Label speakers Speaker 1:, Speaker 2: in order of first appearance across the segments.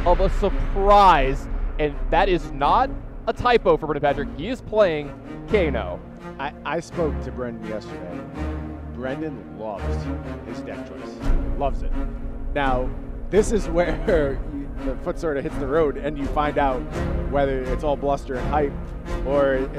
Speaker 1: of a surprise, and that is not a typo for Brendan Patrick. He is playing Kano.
Speaker 2: I spoke to Brendan yesterday. Brendan loves his deck choice. Loves it. Now, this is where the foot sort of hits the road and you find out whether it's all bluster and hype or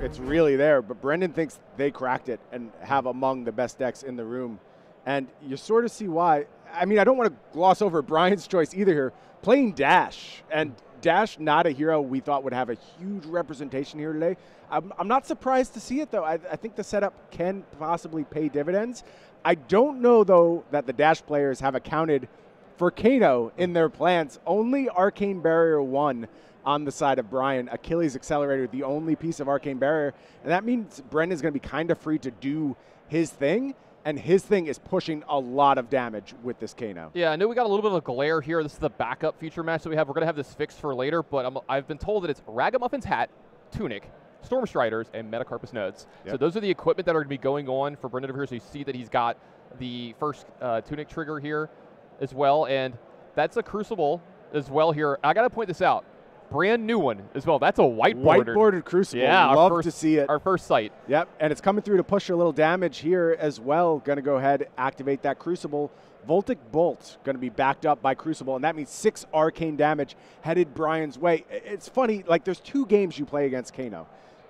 Speaker 2: it's really there. But Brendan thinks they cracked it and have among the best decks in the room. And you sort of see why. I mean, I don't want to gloss over Bryan's choice either here. Playing Dash, and Dash, not a hero we thought would have a huge representation here today. I'm not surprised to see it, though. I think the setup can possibly pay dividends. I don't know, though, that the Dash players have accounted for Kano in their plans. Only Arcane Barrier 1 on the side of Bryan. Achilles Accelerator, the only piece of Arcane Barrier. And that means Brendan's going to be kind of free to do his thing. And his thing is pushing a lot of damage with this Kano.
Speaker 1: Yeah, I know we got a little bit of a glare here. This is the backup feature match that we have. We're going to have this fixed for later, but I've been told that it's Ragamuffin's Hat, Tunic, Storm Striders, and Metacarpus Nodes. Yep. So those are the equipment that are going to be going on for Brendan over here. So you see that he's got the first Tunic trigger here as well, and that's a Crucible as well here. I got to point this out. Brand new one as well. That's a white-bordered
Speaker 2: Crucible.
Speaker 1: Yeah,
Speaker 2: love to see it.
Speaker 1: Our first sight.
Speaker 2: Yep, and it's coming through to push a little damage here as well. Going to go ahead, activate that Crucible. Voltic Bolt going to be backed up by Crucible, and that means 6 arcane damage headed Bryan's way. It's funny, like there's 2 games you play against Kano.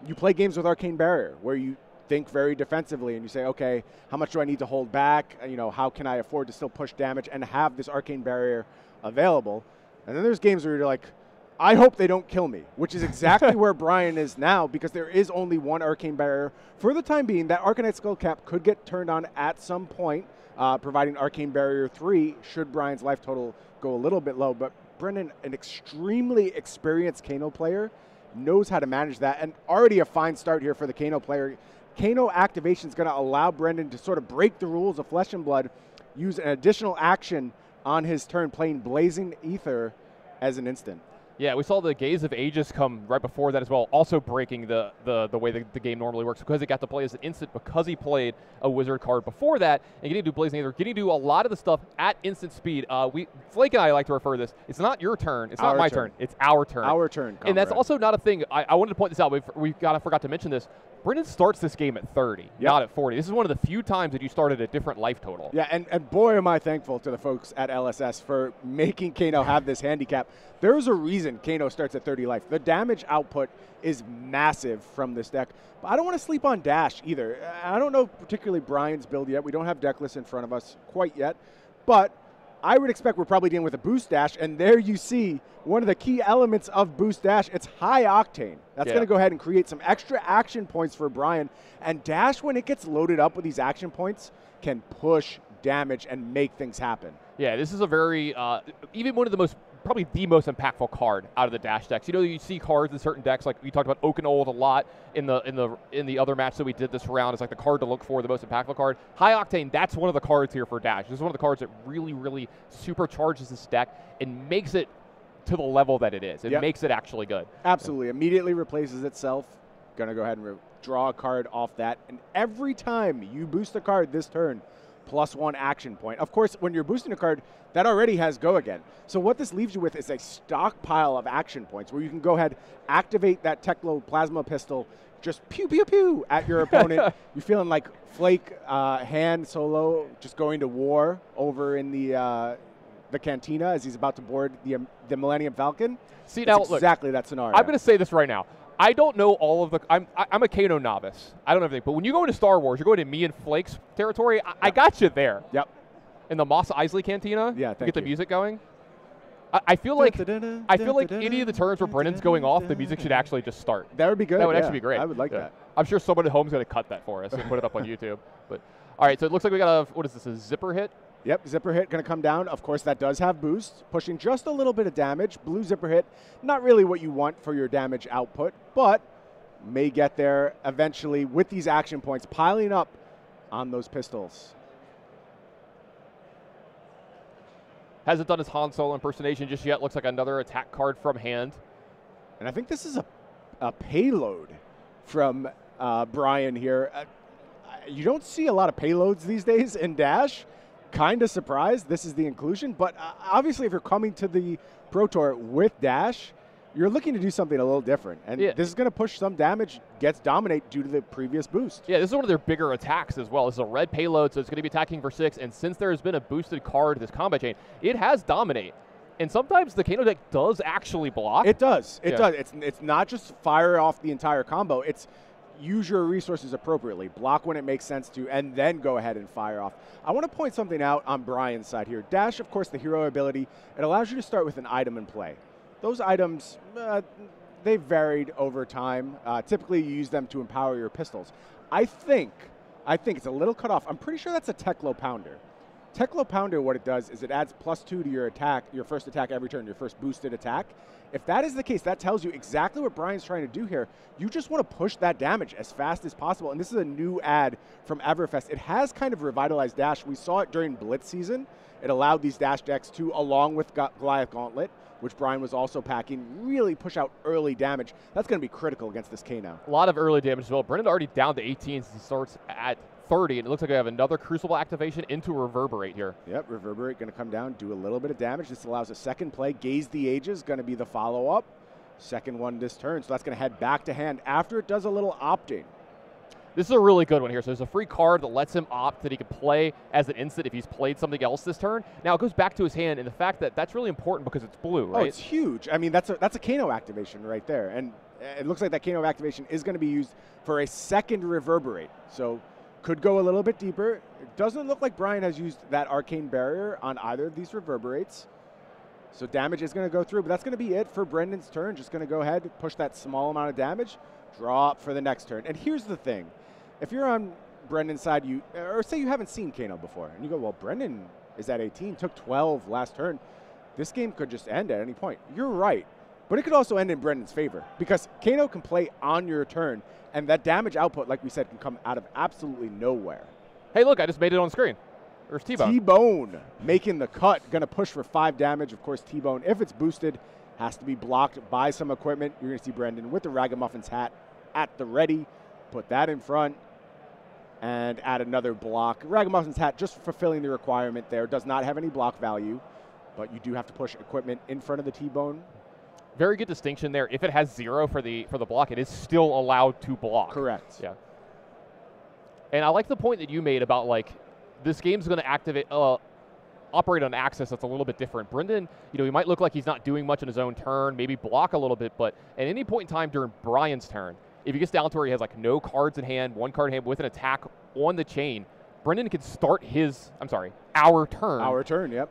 Speaker 2: You play games with Arcane Barrier, where you think very defensively, and you say, okay, how much do I need to hold back? You know, how can I afford to still push damage and have this Arcane Barrier available? And then there's games where you're like, I hope they don't kill me, which is exactly where Bryan is now, because there is only one Arcane Barrier. For the time being, that Arcanite Skull Cap could get turned on at some point, providing Arcane Barrier 3 should Bryan's life total go a little bit low. But Brendan, an extremely experienced Kano player, knows how to manage that, and already a fine start here for the Kano player. Kano activation is going to allow Brendan to sort of break the rules of Flesh and Blood, use an additional action on his turn, playing Blazing Ether as an instant.
Speaker 1: Yeah, we saw the Gaze of Aegis come right before that as well, also breaking the way the game normally works, because he got to play as an instant because he played a wizard card before that, and getting to do Blazing Ether, getting to do a lot of the stuff at instant speed. Flake and I like to refer to this. It's not your turn. It's not my turn. It's our turn.
Speaker 2: Our turn.
Speaker 1: And that's also not a thing. I wanted to point this out. We forgot to mention this. Brendan starts this game at 30, not at 40. This is one of the few times that you start at a different life total.
Speaker 2: Yeah, and boy am I thankful to the folks at LSS for making Kano have this handicap. There's a reason Kano starts at 30 life. The damage output is massive from this deck. But I don't want to sleep on Dash either. I don't know particularly Bryan's build yet. We don't have deck lists in front of us quite yet. But I would expect we're probably dealing with a boost dash, and there you see one of the key elements of boost dash. It's high octane. That's going to go ahead and create some extra action points for Bryan. And dash, when it gets loaded up with these action points, can push damage and make things happen. Yeah,
Speaker 1: this is a very, even one of the most, probably the most impactful card out of the dash decks. You know, you see cards in certain decks, like we talked about Oak and Old a lot in the other match that we did this round. It's like the card to look for, the most impactful card. High Octane, that's one of the cards here for dash. This is one of the cards that really, really supercharges this deck and makes it to the level that it is. It makes it actually good.
Speaker 2: Absolutely. Immediately replaces itself. Going to go ahead and draw a card off that. And every time you boost a card this turn, +1 action point. Of course, when you're boosting a card, that already has go again. So what this leaves you with is a stockpile of action points where you can go ahead, activate that Teklo Plasma Pistol, just pew, pew, pew at your opponent. You're feeling like Flake, Han Solo, just going to war over in the cantina as he's about to board the Millennium Falcon.
Speaker 1: See, now,
Speaker 2: exactly that scenario.
Speaker 1: I'm going to say this right now. I don't know all of the. I'm a Kano novice. I don't know everything. But when you go into Star Wars, you're going to me and Flake's territory. I got you there.
Speaker 2: Yep.
Speaker 1: In the Mos Eisley Cantina.
Speaker 2: Yeah.
Speaker 1: Get the music going. I feel like any of the turns where Brendan's going off, the music should actually just start.
Speaker 2: That would be good.
Speaker 1: That would actually be great.
Speaker 2: I would like that.
Speaker 1: I'm sure someone at home is going to cut that for us and put it up on YouTube. But all right, so it looks like we got a, what is this, a zipper hit?
Speaker 2: Yep, zipper hit going to come down. Of course, that does have boost, pushing just a little bit of damage. Blue zipper hit, not really what you want for your damage output, but may get there eventually with these action points piling up on those pistols.
Speaker 1: Hasn't done his Han Solo impersonation just yet. Looks like another attack card from hand.
Speaker 2: And I think this is a payload from Bryan here. You don't see a lot of payloads these days in Dash. Kind of surprised this is the inclusion, but obviously if you're coming to the Pro Tour with dash, you're looking to do something a little different. And this is going to push some damage, gets dominate due to the previous boost.
Speaker 1: Yeah, this is one of their bigger attacks as well. This is a red payload, so it's going to be attacking for 6. And since there has been a boosted card, this combat chain, it has dominate. And sometimes the Kano deck does actually block.
Speaker 2: It does. It does. It's not just fire off the entire combo. It's use your resources appropriately, block when it makes sense to, and then go ahead and fire off. I want to point something out on Bryan's side here. Dash, of course, the hero ability, it allows you to start with an item in play. Those items, they've varied over time. Typically, you use them to empower your pistols. I think it's a little cut off. I'm pretty sure that's a Teklo Pounder. Teklo Pounder, what it does is it adds +2 to your attack, your first attack every turn, your first boosted attack. If that is the case, that tells you exactly what Bryan's trying to do here. You just want to push that damage as fast as possible. And this is a new add from Everfest. It has kind of revitalized Dash. We saw it during Blitz season. It allowed these Dash decks to, along with Goliath Gauntlet, which Bryan was also packing, really push out early damage. That's going to be critical against this Kano.
Speaker 1: A lot of early damage as well. Brendan already down to 18 since he starts at 30, and it looks like I have another Crucible activation into Reverberate here.
Speaker 2: Yep, Reverberate going to come down, do a little bit of damage. This allows a second play. Gaze the Ages, going to be the follow-up. Second one this turn, so that's going to head back to hand after it does a little opting.
Speaker 1: This is a really good one here. So there's a free card that lets him opt that he can play as an instant if he's played something else this turn. Now it goes back to his hand, and the fact that that's really important because it's blue, right?
Speaker 2: Oh, it's huge. I mean, that's a Kano activation right there. And it looks like that Kano activation is going to be used for a second Reverberate. So could go a little bit deeper. It doesn't look like Bryan has used that Arcane Barrier on either of these Reverberates. So damage is going to go through, but that's going to be it for Brendan's turn. Just going to go ahead, push that small amount of damage, draw up for the next turn. And here's the thing. If you're on Brendan's side, or say you haven't seen Kano before, and you go, well, Brendan is at 18, took 12 last turn. This game could just end at any point. You're right. But it could also end in Brendan's favor because Kano can play on your turn, and that damage output, like we said, can come out of absolutely nowhere.
Speaker 1: Hey, look, I just made it on screen. There's T-Bone.
Speaker 2: T-Bone making the cut, going to push for 5 damage. Of course, T-Bone, if it's boosted, has to be blocked by some equipment. You're going to see Brendan with the Ragamuffin's hat at the ready. Put that in front and add another block. Ragamuffin's hat just fulfilling the requirement there. Does not have any block value, but you do have to push equipment in front of the T-Bone.
Speaker 1: Very good distinction there. If it has 0 for the block, it is still allowed to block.
Speaker 2: Correct.
Speaker 1: Yeah. And I like the point that you made about, like, this game's going to activate, operate on axis that's a little bit different. Brendan, he might look like he's not doing much on his own turn, maybe block a little bit, but at any point in time during Bryan's turn, if he gets down to where he has, like, no cards in hand, 1 card in hand with an attack on the chain, Brendan can start our turn.
Speaker 2: Our turn, yep.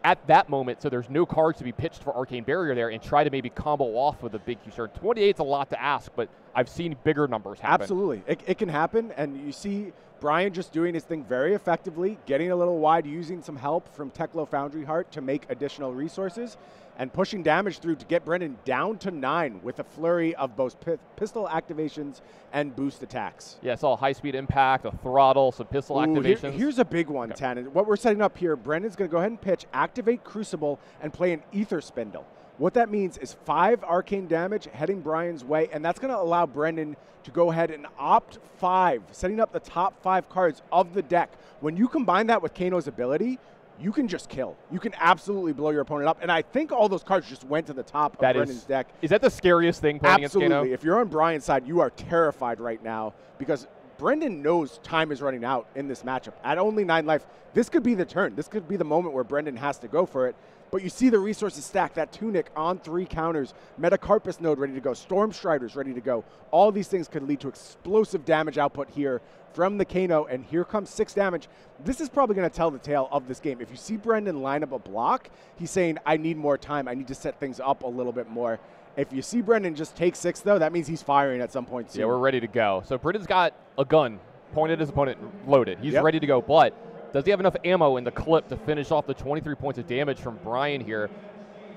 Speaker 1: At that moment, so there's no cards to be pitched for Arcane Barrier there, and try to maybe combo off with a big huge turn. 28's a lot to ask, but I've seen bigger numbers happen.
Speaker 2: Absolutely. It can happen, and you see Bryan just doing his thing very effectively, getting a little wide, using some help from Teklo Foundry Heart to make additional resources, and pushing damage through to get Brendan down to 9 with a flurry of both pistol activations and boost attacks.
Speaker 1: Yeah, I saw a high-speed impact, a throttle, some pistol activations.
Speaker 2: Here's a big one, okay. Tannen. What we're setting up here, Brendan's going to go ahead and pitch, activate Crucible, and play an Ether Spindle. What that means is 5 arcane damage heading Bryan's way, and that's going to allow Brendan to go ahead and opt 5, setting up the top 5 cards of the deck. When you combine that with Kano's ability, you can just kill. You can absolutely blow your opponent up. And I think all those cards just went to the top of Brendan's deck.
Speaker 1: Is that the scariest thing playing against Kano?
Speaker 2: Absolutely. If you're on Bryan's side, you are terrified right now because Brendan knows time is running out in this matchup. At only 9 life, this could be the turn. This could be the moment where Brendan has to go for it. But you see the resources stack, that Tunic on 3 counters, Metacarpus node ready to go, Storm Striders ready to go. All these things could lead to explosive damage output here from the Kano, and here comes 6 damage. This is probably going to tell the tale of this game. If you see Brendan line up a block, he's saying, I need more time. I need to set things up a little bit more. If you see Brendan just take 6, though, that means he's firing at some point soon.
Speaker 1: Yeah, we're ready to go. So Brendan's got a gun pointed at his opponent, loaded. He's ready to go, but does he have enough ammo in the clip to finish off the 23 points of damage from Bryan here?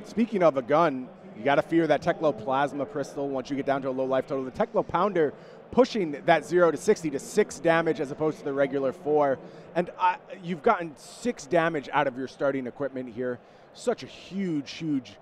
Speaker 2: Speaking of a gun, you got to fear that Teklo Plasma Pistol once you get down to a low life total. The Teklo Pounder pushing that 0 to 60 to 6 damage as opposed to the regular 4. And you've gotten 6 damage out of your starting equipment here. Such a huge, huge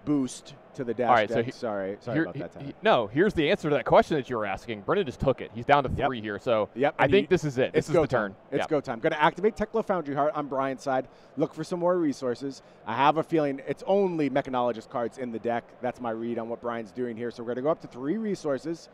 Speaker 2: boost to the dash
Speaker 1: All right,
Speaker 2: deck.
Speaker 1: so
Speaker 2: sorry about that time.
Speaker 1: No, here's the answer to that question that you were asking. Brendan just took it. He's down to 3 here, so I think this is it. This is the turn.
Speaker 2: It's go time. Going to activate Tekla Foundry Heart on Bryan's side. Look for some more resources. I have a feeling it's only Mechanologist cards in the deck. That's my read on what Bryan's doing here. So we're going to go up to 3 resources.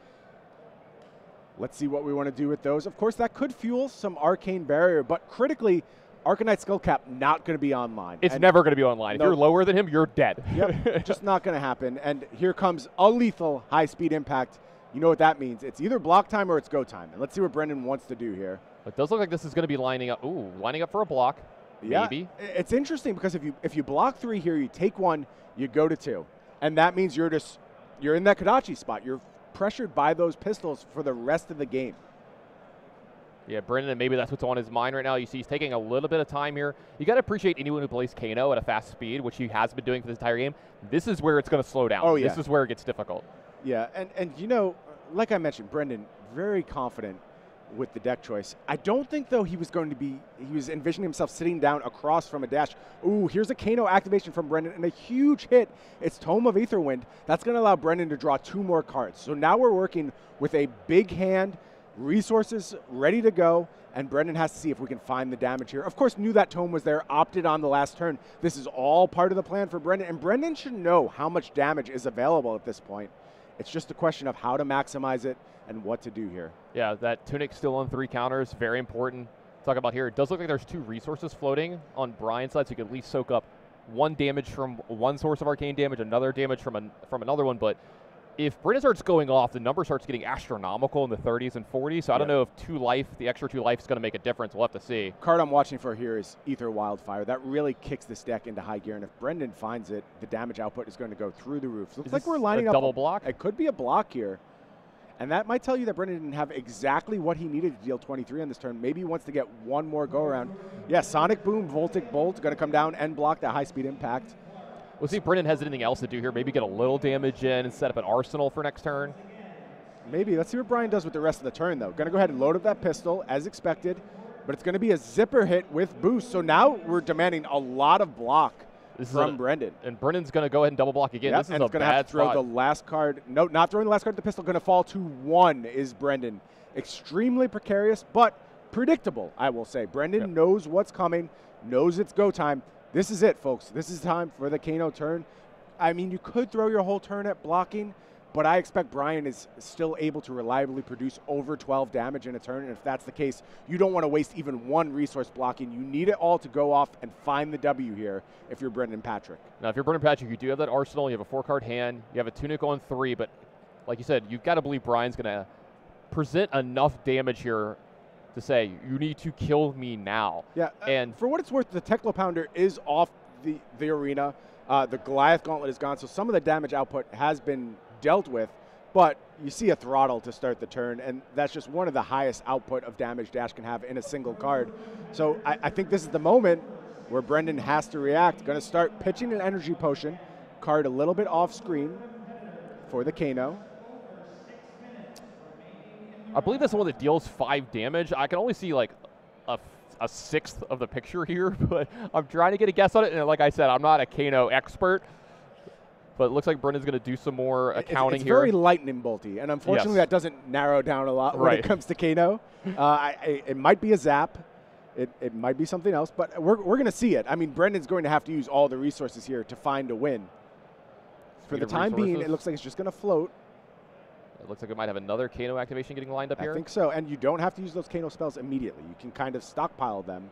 Speaker 2: Let's see what we want to do with those. Of course, that could fuel some Arcane Barrier, but critically, Arcanite Skullcap not going to be online.
Speaker 1: It's never going to be online. If you're lower than him, you're dead.
Speaker 2: Yep, just not going to happen. And here comes a lethal high-speed impact. You know what that means. It's either block time or it's go time. And let's see what Brendan wants to do here.
Speaker 1: It does look like this is going to be lining up. Ooh, lining up for a block. Maybe.
Speaker 2: Yeah, it's interesting because if you block 3 here, you take 1, you go to 2. And that means you're in that Kodachi spot. You're pressured by those pistols for the rest of the game.
Speaker 1: Yeah, Brendan, maybe that's what's on his mind right now. You see he's taking a little bit of time here. You got to appreciate anyone who plays Kano at a fast speed, which he has been doing for this entire game. This is where it's going to slow down.
Speaker 2: Oh, yeah.
Speaker 1: This is where it gets difficult.
Speaker 2: Yeah, and you know, like I mentioned, Brendan, very confident with the deck choice. I don't think, though, he was envisioning himself sitting down across from a dash. Ooh, here's a Kano activation from Brendan, and a huge hit. It's Tome of Aetherwind. That's going to allow Brendan to draw 2 more cards. So now we're working with a big hand, resources ready to go, and Brendan has to see if we can find the damage here. Of course, knew that Tome was there, opted on the last turn. This is all part of the plan for Brendan, and Brendan should know how much damage is available at this point. It's just a question of how to maximize it and what to do here.
Speaker 1: Yeah, that Tunic still on 3 counters, very important. Talk about here, it does look like there's 2 resources floating on Bryan's side, so you can at least soak up 1 damage from one source of arcane damage, another damage from another one, but if Brendan starts going off, the number starts getting astronomical in the 30s and 40s, so I don't know if 2 life, the extra 2 life is going to make a difference. We'll have to see.
Speaker 2: Card I'm watching for here is Ether Wildfire. That really kicks this deck into high gear, and if Brendan finds it, the damage output is going to go through the roof. So looks like we're lining up
Speaker 1: double block.
Speaker 2: It could be a block here, and that might tell you that Brendan didn't have exactly what he needed to deal 23 on this turn. Maybe he wants to get 1 more go-around. Yeah, Sonic Boom, Voltic Bolt, going to come down and block that high-speed impact.
Speaker 1: We'll see if Brendan has anything else to do here. Maybe get a little damage in and set up an arsenal for next turn.
Speaker 2: Maybe. Let's see what Bryan does with the rest of the turn, though. Going to go ahead and load up that pistol, as expected, but it's going to be a zipper hit with boost. So now we're demanding a lot of block from Brendan.
Speaker 1: And Brendan's going to go ahead and double block again.
Speaker 2: Yep,
Speaker 1: this is
Speaker 2: and
Speaker 1: a
Speaker 2: it's going to have to throw the last card. No, not throwing the last card at the pistol. Going to fall to 1 is Brendan. Extremely precarious, but predictable, I will say. Brendan knows what's coming, knows it's go time. This is it, folks. This is time for the Kano turn. I mean, you could throw your whole turn at blocking, but I expect Bryan is still able to reliably produce over 12 damage in a turn, and if that's the case, you don't want to waste even 1 resource blocking. You need it all to go off and find the W here if you're Brendan Patrick.
Speaker 1: Now, if you're Brendan Patrick, you do have that arsenal. You have a 4-card hand. You have a Tunic on 3, but like you said, you've got to believe Bryan's going to present enough damage here to say, you need to kill me now.
Speaker 2: Yeah, and for what it's worth, the Tekla Pounder is off the arena. The Goliath Gauntlet is gone, so some of the damage output has been dealt with, but you see a throttle to start the turn, and that's just one of the highest output of damage Dash can have in a single card. So I think this is the moment where Brendan has to react. Going to start pitching an energy potion, card a little bit off screen for the Kano.
Speaker 1: I believe that's the one that deals 5 damage. I can only see like a 1/6 of the picture here, but I'm trying to get a guess on it. And like I said, I'm not a Kano expert, but it looks like Brendan's going to do some more accounting
Speaker 2: it's
Speaker 1: here.
Speaker 2: It's very lightning bolty, and unfortunately that doesn't narrow down a lot when it comes to Kano. It might be a zap. It might be something else, but we're going to see it. I mean, Brendan's going to have to use all the resources here to find a win. For the time being, it looks like it's just going to float.
Speaker 1: It looks like it might have another Kano activation getting lined up here.
Speaker 2: I think so, and you don't have to use those Kano spells immediately. You can kind of stockpile them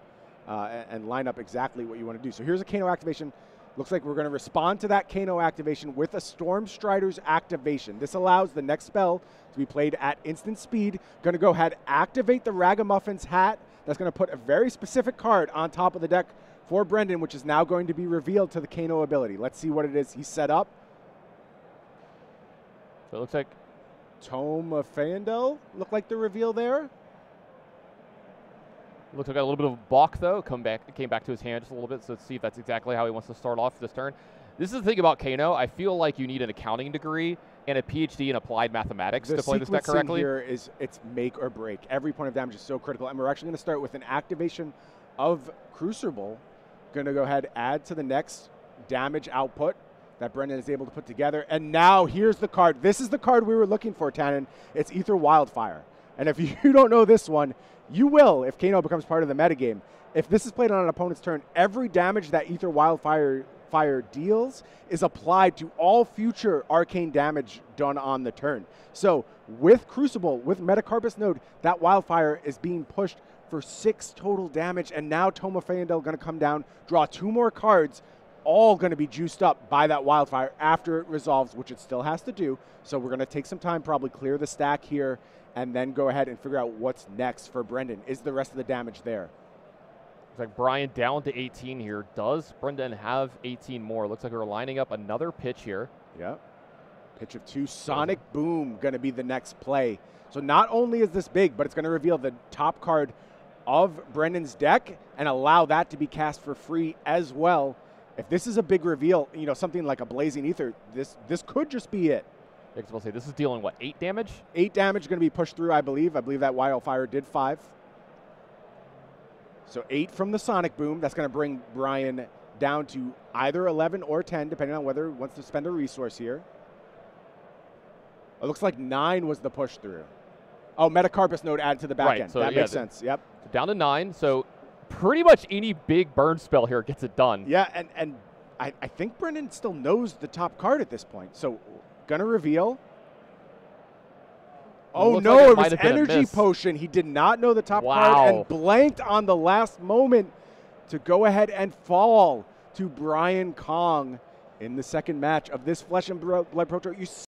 Speaker 2: and line up exactly what you want to do. So here's a Kano activation. Looks like we're going to respond to that Kano activation with a Storm Strider's activation. This allows the next spell to be played at instant speed. Going to go ahead, activate the Ragamuffin's hat. That's going to put a very specific card on top of the deck for Brendan, which is now going to be revealed to the Kano ability. Let's see what it is he's set up.
Speaker 1: So it looks like
Speaker 2: Tome of Fandel look like the reveal there.
Speaker 1: Looks like a little bit of balk, though. Came back to his hand just a little bit, so let's see if that's exactly how he wants to start off this turn. This is the thing about Kano. I feel like you need an accounting degree and a PhD in applied mathematics to play this deck correctly.
Speaker 2: Here is it's make or break. Every point of damage is so critical, and we're actually going to start with an activation of Crucible. Going to go ahead, add to the next damage output that Brendan is able to put together. And now here's the card. This is the card we were looking for, Tannen. It's Ether Wildfire. And if you don't know this one, you will if Kano becomes part of the metagame. If this is played on an opponent's turn, every damage that Ether Wildfire deals is applied to all future arcane damage done on the turn. So with Crucible, with Metacarpus Node, that Wildfire is being pushed for 6 total damage, and now Toma Feyendel going to come down, draw 2 more cards, all going to be juiced up by that Wildfire after it resolves, which it still has to do. So we're going to take some time, probably clear the stack here, and then go ahead and figure out what's next for Brendan. Is the rest of the damage there?
Speaker 1: Looks like Bryan down to 18 here. Does Brendan have 18 more? Looks like we're lining up another pitch here.
Speaker 2: Yep. Pitch of 2. Sonic Boom going to be the next play. So not only is this big, but it's going to reveal the top card of Brendan's deck and allow that to be cast for free as well. If this is a big reveal, you know, something like a Blazing Ether, this could just be it.
Speaker 1: I'll say this is dealing, what, 8 damage?
Speaker 2: 8 damage going to be pushed through, I believe. I believe that Wildfire did 5. So 8 from the Sonic Boom. That's going to bring Bryan down to either 11 or 10, depending on whether he wants to spend a resource here. It looks like 9 was the push through. Oh, Metacarpus Node added to the back
Speaker 1: right,
Speaker 2: end.
Speaker 1: so
Speaker 2: that makes sense. Yep.
Speaker 1: Down to 9. So pretty much any big burn spell here gets it done.
Speaker 2: Yeah, and I think Brendan still knows the top card at this point. So gonna reveal. Oh no,
Speaker 1: like
Speaker 2: it was Energy Potion. He did not know the top card and blanked on the last moment to go ahead and fall to Bryan Kong in the second match of this Flesh and Blood Pro Tour. You